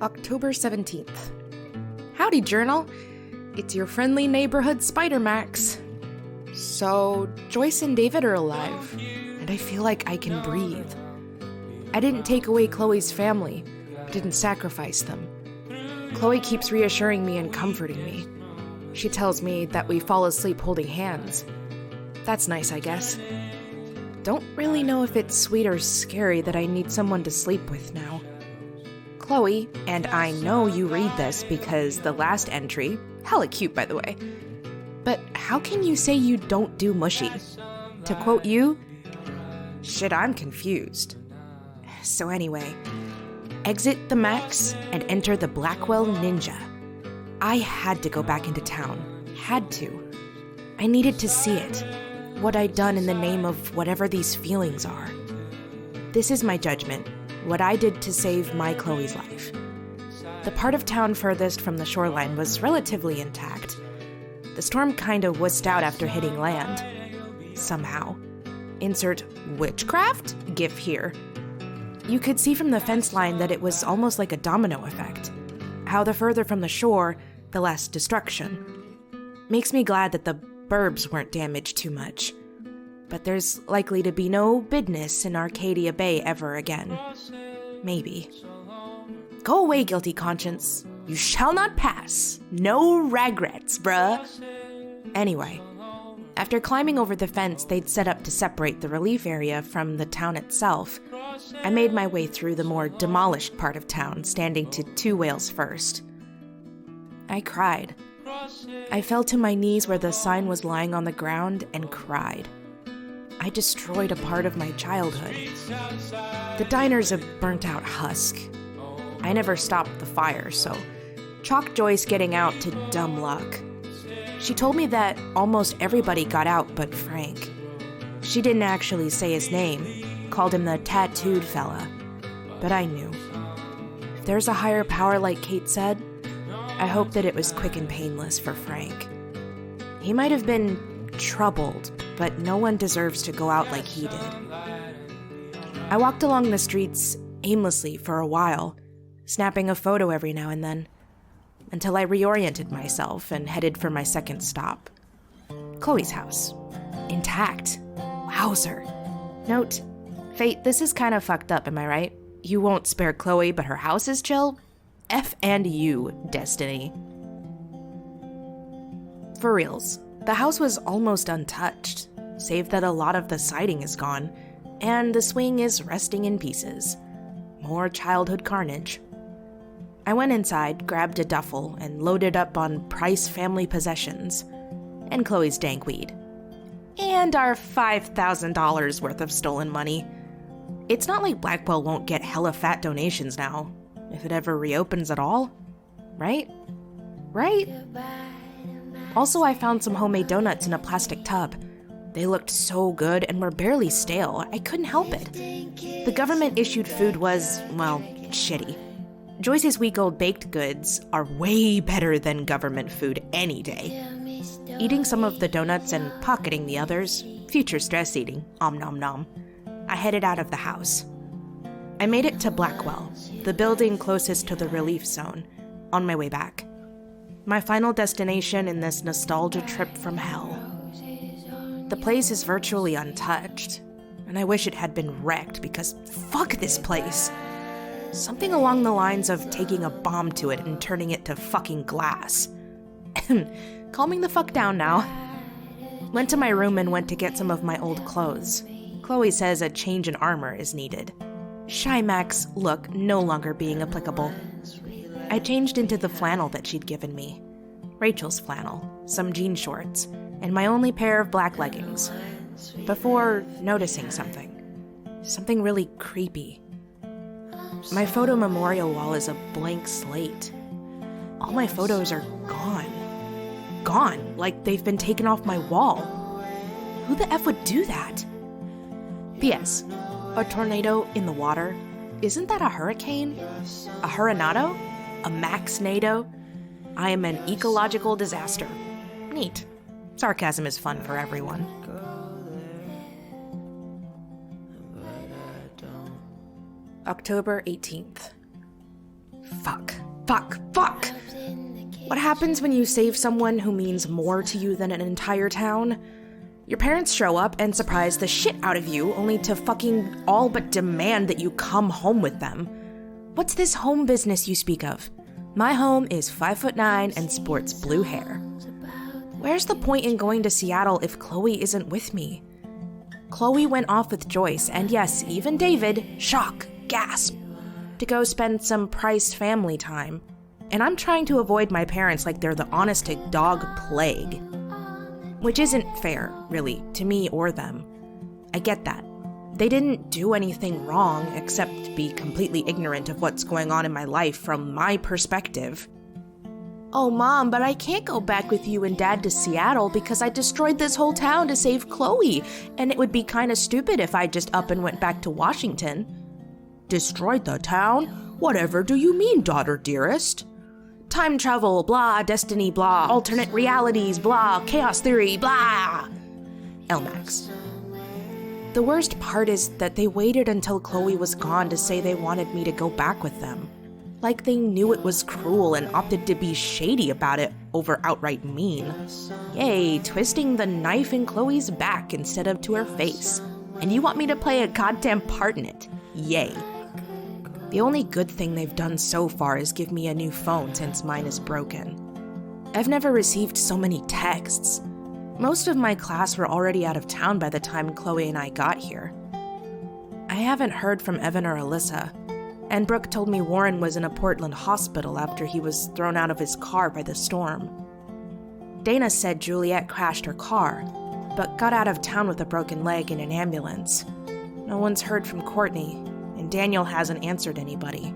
October 17th. Howdy, Journal. It's your friendly neighborhood Spider Max. So, Joyce and David are alive, and I feel like I can breathe. I didn't take away Chloe's family, didn't sacrifice them. Chloe keeps reassuring me and comforting me. She tells me that we fall asleep holding hands. That's nice, I guess. Don't really know if it's sweet or scary that I need someone to sleep with now. Chloe, and I know you read this because the last entry, hella cute by the way, but how can you say you don't do mushy? To quote you, shit, I'm confused. So anyway, exit the Max and enter the Blackwell Ninja. I had to go back into town. Had to. I needed to see it. What I'd done in the name of whatever these feelings are. This is my judgment. What I did to save my Chloe's life. The part of town furthest from the shoreline was relatively intact. The storm kinda wussed out after hitting land. Somehow. Insert witchcraft gif here. You could see from the fence line that it was almost like a domino effect. How the further from the shore, the less destruction. Makes me glad that the burbs weren't damaged too much. But there's likely to be no business in Arcadia Bay ever again. Maybe. Go away, guilty conscience. You shall not pass. No regrets, bruh. Anyway, after climbing over the fence they'd set up to separate the relief area from the town itself, I made my way through the more demolished part of town, standing to 2 whales first. I cried. I fell to my knees where the sign was lying on the ground and cried. I destroyed a part of my childhood. The diner's a burnt-out husk. I never stopped the fire, so chalk Joyce getting out to dumb luck. She told me that almost everybody got out but Frank. She didn't actually say his name, called him the tattooed fella, but I knew. If there's a higher power like Kate said, I hope that it was quick and painless for Frank. He might have been troubled, but no one deserves to go out like he did. I walked along the streets aimlessly for a while, snapping a photo every now and then, until I reoriented myself and headed for my second stop. Chloe's house. Intact. Wowzer. Note, Fate, this is kind of fucked up, am I right? You won't spare Chloe, but her house is chill? F and you, Destiny. For reals, the house was almost untouched, save that a lot of the siding is gone, and the swing is resting in pieces. More childhood carnage. I went inside, grabbed a duffel, and loaded up on Price family possessions, and Chloe's dank weed. And our $5,000 worth of stolen money. It's not like Blackwell won't get hella fat donations now, if it ever reopens at all. Right? Right? Also, I found some homemade donuts in a plastic tub. They looked so good and were barely stale, I couldn't help it. The government-issued food was, well, shitty. Joyce's week-old baked goods are way better than government food any day. Eating some of the donuts and pocketing the others, future stress eating, om nom nom, I headed out of the house. I made it to Blackwell, the building closest to the relief zone, on my way back. My final destination in this nostalgia trip from hell. The place is virtually untouched, and I wish it had been wrecked because fuck this place. Something along the lines of taking a bomb to it and turning it to fucking glass. Calming the fuck down now. Went to my room and went to get some of my old clothes. Chloe says a change in armor is needed. Shymax look no longer being applicable. I changed into the flannel that she'd given me. Rachel's flannel, some jean shorts, and my only pair of black leggings. Before noticing something. Something really creepy. My photo memorial wall is a blank slate. All my photos are gone. Gone, like they've been taken off my wall. Who the F would do that? P.S. A tornado in the water? Isn't that a hurricane? A hurrinado? A max-nado? I am an ecological disaster. Neat. Sarcasm is fun for everyone. October 18th. Fuck. What happens when you save someone who means more to you than an entire town? Your parents show up and surprise the shit out of you, only to fucking all but demand that you come home with them. What's this home business you speak of? My home is 5'9" and sports blue hair. Where's the point in going to Seattle if Chloe isn't with me? Chloe went off with Joyce, and yes, even David, shock, gasp, to go spend some Price family time. And I'm trying to avoid my parents like they're the honest-to-dog plague. Which isn't fair, really, to me or them. I get that. They didn't do anything wrong except be completely ignorant of what's going on in my life from my perspective. Oh, Mom, but I can't go back with you and Dad to Seattle because I destroyed this whole town to save Chloe, and it would be kind of stupid if I just up and went back to Washington. Destroyed the town? Whatever do you mean, daughter dearest? Time travel, blah, destiny, blah, alternate realities, blah, chaos theory, blah. LMAX. The worst part is that they waited until Chloe was gone to say they wanted me to go back with them. Like they knew it was cruel and opted to be shady about it over outright mean. Yay, twisting the knife in Chloe's back instead of to her face. And you want me to play a goddamn part in it. Yay. The only good thing they've done so far is give me a new phone since mine is broken. I've never received so many texts. Most of my class were already out of town by the time Chloe and I got here. I haven't heard from Evan or Alyssa, and Brooke told me Warren was in a Portland hospital after he was thrown out of his car by the storm. Dana said Juliet crashed her car, but got out of town with a broken leg in an ambulance. No one's heard from Courtney, and Daniel hasn't answered anybody.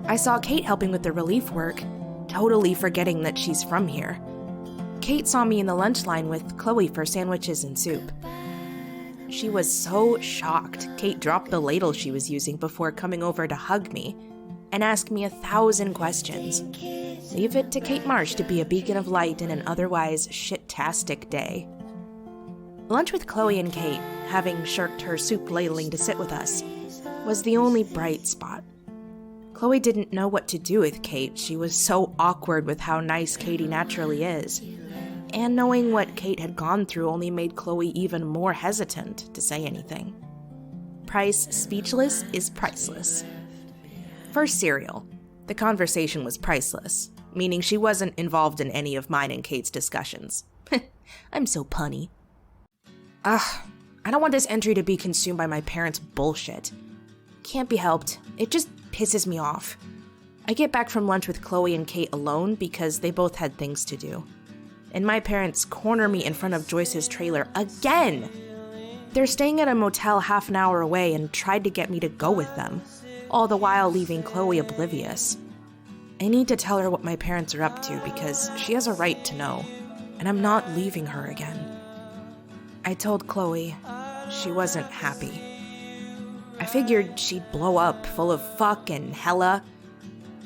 I saw Kate helping with the relief work, totally forgetting that she's from here. Kate saw me in the lunch line with Chloe for sandwiches and soup. She was so shocked Kate dropped the ladle she was using before coming over to hug me and ask me 1,000 questions. Leave it to Kate Marsh to be a beacon of light in an otherwise shit-tastic day. Lunch with Chloe and Kate, having shirked her soup ladling to sit with us, was the only bright spot. Chloe didn't know what to do with Kate. She was so awkward with how nice Katie naturally is. And knowing what Kate had gone through only made Chloe even more hesitant to say anything. Price speechless is priceless. For cereal, the conversation was priceless, meaning she wasn't involved in any of mine and Kate's discussions. I'm so punny. I don't want this entry to be consumed by my parents' bullshit. Can't be helped. It just pisses me off. I get back from lunch with Chloe and Kate alone because they both had things to do. And my parents corner me in front of Joyce's trailer again! They're staying at a motel half an hour away and tried to get me to go with them, all the while leaving Chloe oblivious. I need to tell her what my parents are up to because she has a right to know, and I'm not leaving her again. I told Chloe she wasn't happy. I figured she'd blow up full of fuck and hella,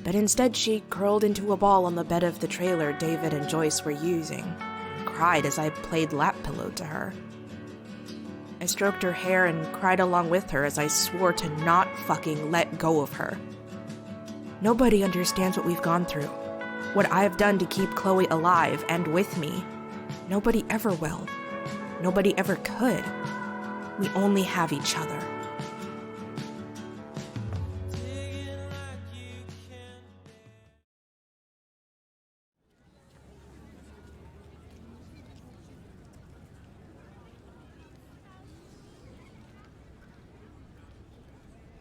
but instead she curled into a ball on the bed of the trailer David and Joyce were using, cried as I played lap pillow to her. I stroked her hair and cried along with her as I swore to not fucking let go of her. Nobody understands what we've gone through, what I've done to keep Chloe alive and with me. Nobody ever will. Nobody ever could. We only have each other.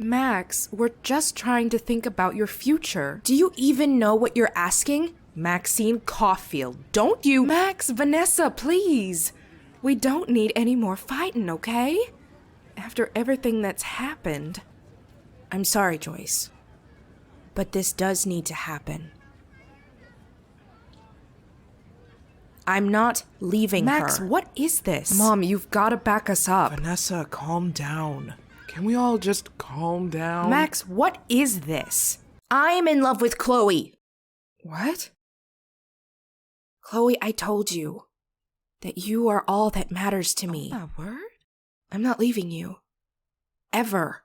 Max, we're just trying to think about your future. Do you even know what you're asking? Maxine Caulfield, don't you— Max, Vanessa, please. We don't need any more fighting, okay? After everything that's happened. I'm sorry, Joyce. But this does need to happen. I'm not leaving her. Max, what is this? Mom, you've got to back us up. Vanessa, calm down. Can we all just calm down? Max, what is this? I'm in love with Chloe. What? Chloe, I told you that you are all that matters to me. Oh, my word? I'm not leaving you. Ever.